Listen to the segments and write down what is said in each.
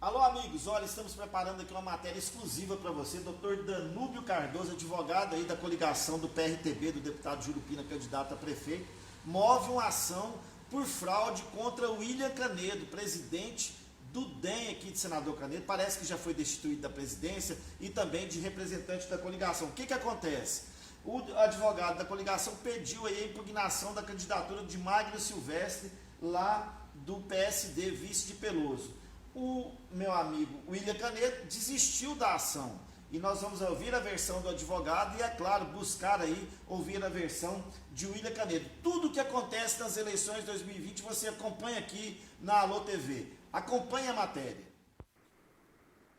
Alô, amigos, olha, estamos preparando aqui uma matéria exclusiva para você. Dr. Danúbio Cardoso, advogado aí da coligação do PRTB, do deputado Jurupina, candidato a prefeito, move uma ação por fraude contra o William Canedo, presidente do DEM aqui de Senador Canedo. Parece que já foi destituído da presidência e também de representante da coligação. O que acontece? O advogado da coligação pediu aí a impugnação da candidatura de Magno Silvestre, lá do PSD, vice de Peloso. O meu amigo William Canedo desistiu da ação e nós vamos ouvir a versão do advogado e, é claro, buscar aí ouvir a versão de William Canedo. Tudo o que acontece nas eleições de 2020 você acompanha aqui na Alô TV. Acompanhe a matéria.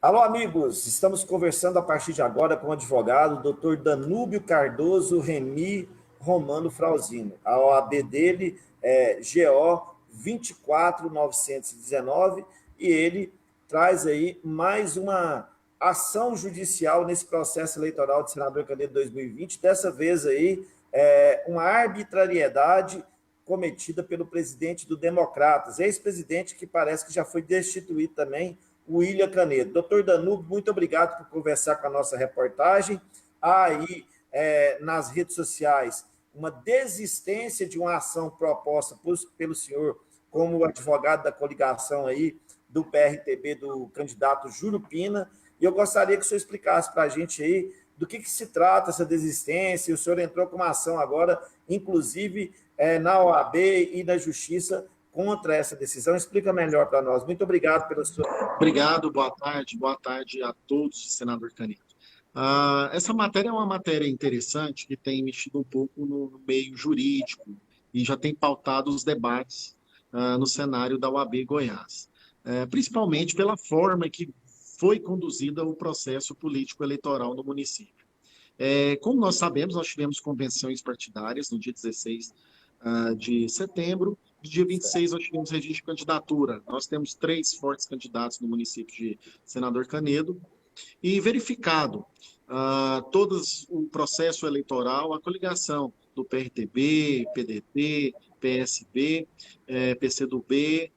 Alô, amigos, estamos conversando a partir de agora com o advogado Dr. Danúbio Cardoso Remy Romano Frauzino. A OAB dele é GO 24919 e ele traz aí mais uma ação judicial nesse processo eleitoral de senador Canedo 2020, dessa vez aí uma arbitrariedade cometida pelo presidente do Democratas, ex-presidente que parece que já foi destituído também, o William Canedo. Doutor Danúbio, muito obrigado por conversar com a nossa reportagem. Há aí nas redes sociais uma desistência de uma ação proposta pelo senhor como advogado da coligação aí do PRTB, do candidato Jurupina, e eu gostaria que o senhor explicasse para a gente aí do que se trata essa desistência. O senhor entrou com uma ação agora, inclusive na OAB e na Justiça, contra essa decisão. Explica melhor para nós. Muito obrigado pela sua... Obrigado, boa tarde a todos, senador Canedo. Essa matéria é uma matéria interessante que tem mexido um pouco no meio jurídico e já tem pautado os debates no cenário da OAB Goiás, principalmente pela forma que foi conduzida o processo político eleitoral no município. Como nós sabemos, nós tivemos convenções partidárias no dia 16 de setembro. No dia 26, nós tivemos registro de candidatura. Nós temos 3 fortes candidatos no município de Senador Canedo. E verificado todo o processo eleitoral, a coligação do PRTB, PDT, PSB, PCdoB,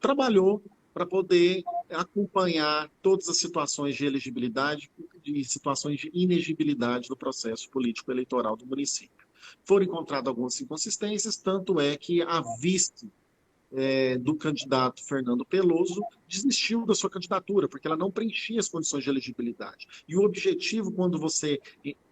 trabalhou para poder acompanhar todas as situações de elegibilidade e situações de inegibilidade do processo político eleitoral do município. Foram encontradas algumas inconsistências, tanto é que a vice do candidato Fernando Peloso desistiu da sua candidatura, porque ela não preenchia as condições de elegibilidade. E o objetivo, quando você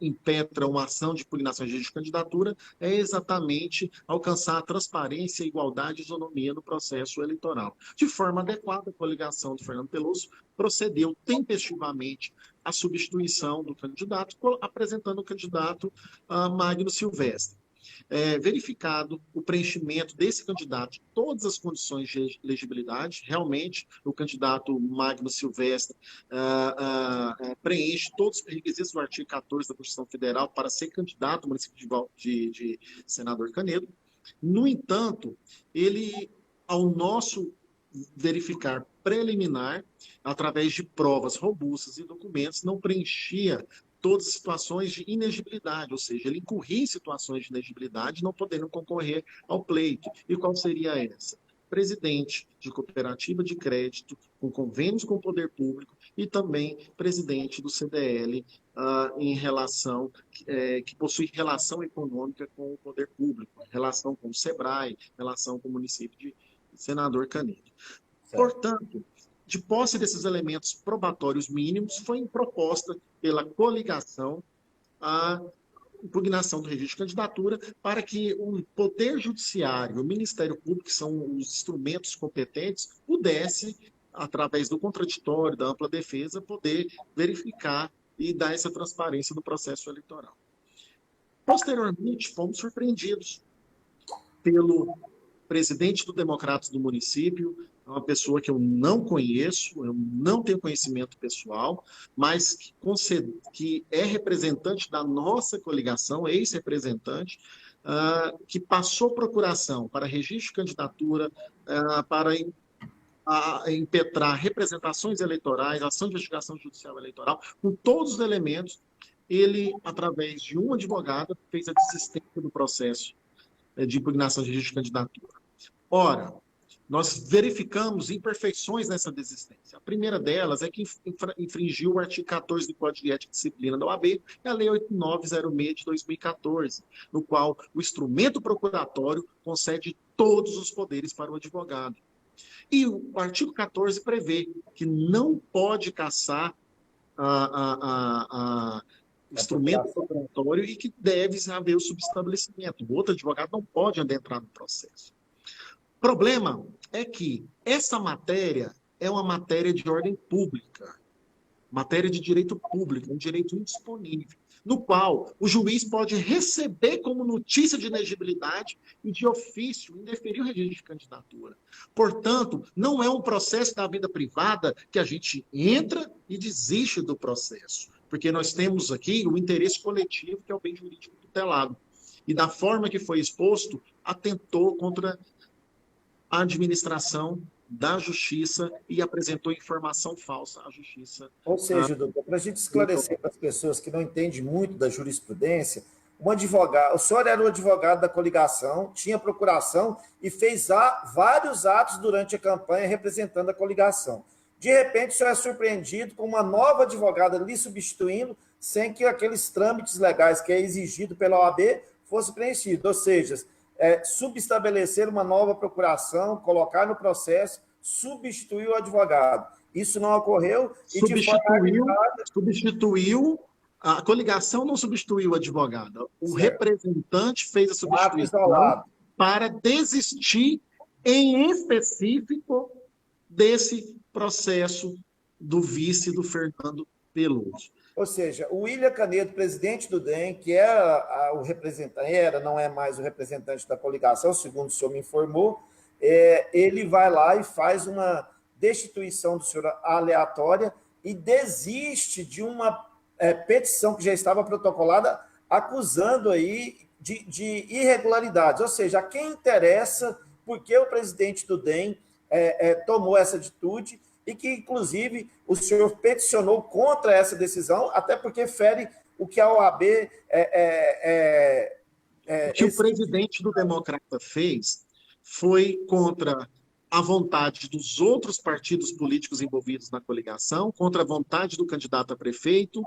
impetra uma ação de impugnação de candidatura, é exatamente alcançar a transparência, igualdade e isonomia no processo eleitoral. De forma adequada, a coligação do Fernando Peloso procedeu tempestivamente à substituição do candidato, apresentando o candidato Magno Silvestre. Verificado o preenchimento desse candidato, todas as condições de elegibilidade, realmente o candidato Magno Silvestre preenche todos os requisitos do artigo 14 da Constituição Federal para ser candidato ao município de Senador Canedo. No entanto, ele, ao nosso verificar preliminar, através de provas robustas e documentos, não preenchia todas as situações de inegibilidade, ou seja, ele incorria em situações de inegibilidade, não podendo concorrer ao pleito. E qual seria essa? Presidente de cooperativa de crédito, com convênios com o poder público, e também presidente do CDL, em relação, que possui relação econômica com o poder público, relação com o SEBRAE, relação com o município de Senador Canedo. Portanto, de posse desses elementos probatórios mínimos, foi proposta pela coligação a impugnação do registro de candidatura para que o Poder Judiciário, o Ministério Público, que são os instrumentos competentes, pudesse, através do contraditório, da ampla defesa, poder verificar e dar essa transparência no processo eleitoral. Posteriormente, fomos surpreendidos pelo presidente do Democratas do município, é uma pessoa que eu não conheço, eu não tenho conhecimento pessoal, mas que é representante da nossa coligação, ex-representante, que passou procuração para registro de candidatura, para impetrar representações eleitorais, ação de investigação judicial eleitoral, com todos os elementos. Ele, através de um advogado, fez a desistência do processo de impugnação de registro de candidatura. Ora, nós verificamos imperfeições nessa desistência. A primeira delas é que infringiu o artigo 14 do Código de Ética e Disciplina da OAB e a Lei 8906 de 2014, no qual o instrumento procuratório concede todos os poderes para o advogado. E o artigo 14 prevê que não pode cassar o instrumento procuratório e que deve haver o subestabelecimento. O outro advogado não pode adentrar no processo. O problema é que essa matéria é uma matéria de ordem pública, matéria de direito público, um direito indisponível, no qual o juiz pode receber como notícia de inegibilidade e de ofício indeferir o registro de candidatura. Portanto, não é um processo da vida privada que a gente entra e desiste do processo, porque nós temos aqui o interesse coletivo, que é o bem jurídico tutelado. E da forma que foi exposto, atentou contra a administração da Justiça e apresentou informação falsa à Justiça. Ou seja, doutor, para a gente esclarecer para as pessoas que não entendem muito da jurisprudência, um advogado, o senhor era o advogado da coligação, tinha procuração e fez vários atos durante a campanha representando a coligação. De repente, o senhor é surpreendido com uma nova advogada lhe substituindo, sem que aqueles trâmites legais que é exigido pela OAB fossem preenchidos. Ou seja, subestabelecer uma nova procuração, colocar no processo, substituir o advogado. Isso não ocorreu e substituiu, a coligação não substituiu o advogado. O representante fez a substituição para desistir em específico desse processo do vice do Fernando Peloso. Ou seja, o William Canedo, presidente do DEM, que o representante, não é mais o representante da coligação, segundo o senhor me informou, ele vai lá e faz uma destituição do senhor aleatória e desiste de uma petição que já estava protocolada, acusando aí de irregularidades. Ou seja, a quem interessa porque o presidente do DEM tomou essa atitude e que, inclusive, o senhor peticionou contra essa decisão, até porque fere o que a OAB... o que o presidente do Democrata fez foi contra a vontade dos outros partidos políticos envolvidos na coligação, contra a vontade do candidato a prefeito,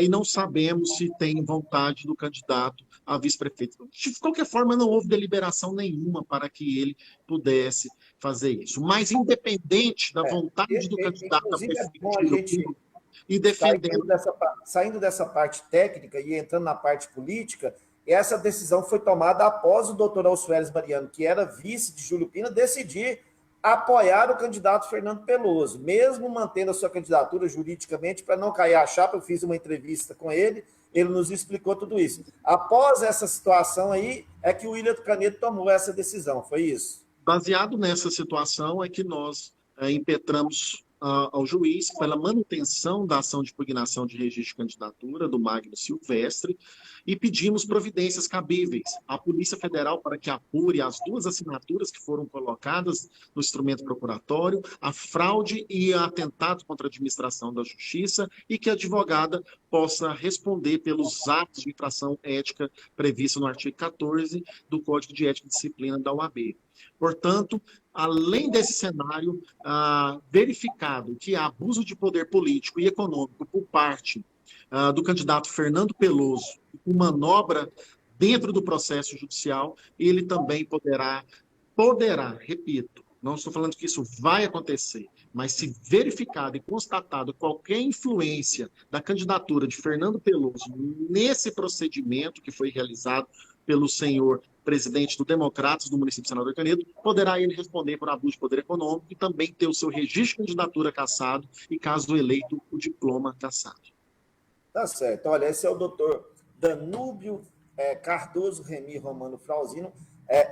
e não sabemos se tem vontade do candidato a vice-prefeito. De qualquer forma, não houve deliberação nenhuma para que ele pudesse fazer isso. Mas, independente da vontade do candidato a prefeito e defendendo... Saindo dessa parte técnica e entrando na parte política, essa decisão foi tomada após o doutor Alcides Mariano, que era vice de Júlio Pina, decidir apoiar o candidato Fernando Peloso, mesmo mantendo a sua candidatura juridicamente, para não cair a chapa. Eu fiz uma entrevista com ele, ele nos explicou tudo isso. Após essa situação aí, é que o William Canedo tomou essa decisão, foi isso? Baseado nessa situação é que nós impetramos ao juiz pela manutenção da ação de impugnação de registro de candidatura do Magno Silvestre e pedimos providências cabíveis à Polícia Federal para que apure as duas assinaturas que foram colocadas no instrumento procuratório, a fraude e o atentado contra a administração da Justiça, e que a advogada possa responder pelos atos de infração ética previstos no artigo 14 do Código de Ética e Disciplina da OAB. Portanto, além desse cenário, verificado que há abuso de poder político e econômico por parte do candidato Fernando Peloso, com manobra dentro do processo judicial, ele também poderá, repito, não estou falando que isso vai acontecer, mas se verificado e constatado qualquer influência da candidatura de Fernando Peloso nesse procedimento que foi realizado pelo senhor presidente do Democratas do município de Senador Canedo, poderá ele responder por abuso de poder econômico e também ter o seu registro de candidatura cassado e, caso eleito, o diploma cassado. Tá certo. Olha, esse é o doutor Danúbio Cardoso Remy Romano Frauzino,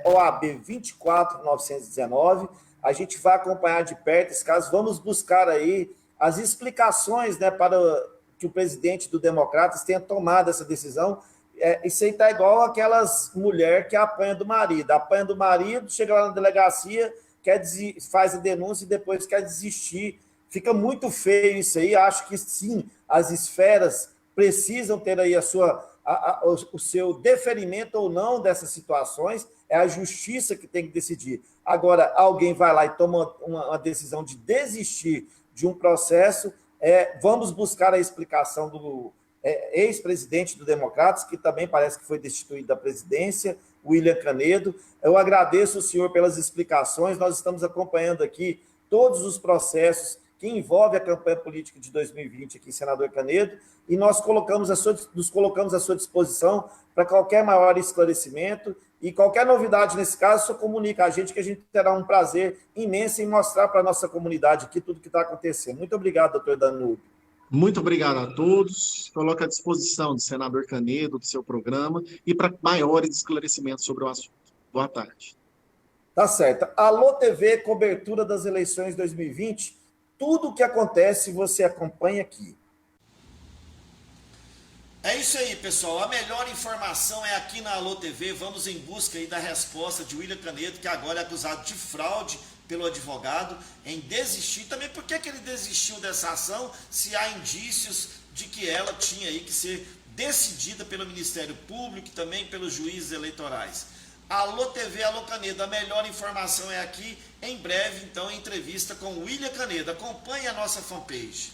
OAB 24919. A gente vai acompanhar de perto esse caso. Vamos buscar aí as explicações, né, para que o presidente do Democratas tenha tomado essa decisão. Isso aí está igual aquelas mulheres que apanha do marido, chega lá na delegacia, faz a denúncia e depois quer desistir. Fica muito feio isso aí. Acho que sim, as esferas precisam ter aí o seu deferimento ou não dessas situações. é a justiça que tem que decidir. Agora, alguém vai lá e toma uma decisão de desistir de um processo, vamos buscar a explicação do ex-presidente do Democratas, que também parece que foi destituído da presidência, William Canedo. Eu agradeço o senhor pelas explicações, nós estamos acompanhando aqui todos os processos que envolvem a campanha política de 2020 aqui, senador Canedo, e nós nos colocamos à sua disposição para qualquer maior esclarecimento e qualquer novidade nesse caso, só comunica a gente que a gente terá um prazer imenso em mostrar para a nossa comunidade aqui tudo que está acontecendo. Muito obrigado, doutor Danúbio. Muito obrigado a todos. Coloco à disposição do senador Canedo, do seu programa, e para maiores esclarecimentos sobre o assunto. Boa tarde. Tá certo. Alô TV, cobertura das eleições 2020. Tudo o que acontece você acompanha aqui. É isso aí, pessoal. A melhor informação é aqui na Alô TV. Vamos em busca aí da resposta de William Canedo, que agora é acusado de fraude pelo advogado, em desistir. Também por que ele desistiu dessa ação, se há indícios de que ela tinha aí que ser decidida pelo Ministério Público e também pelos juízes eleitorais. Alô TV, Alô Canedo, a melhor informação é aqui. Em breve, então, entrevista com William Canedo. Acompanhe a nossa fanpage.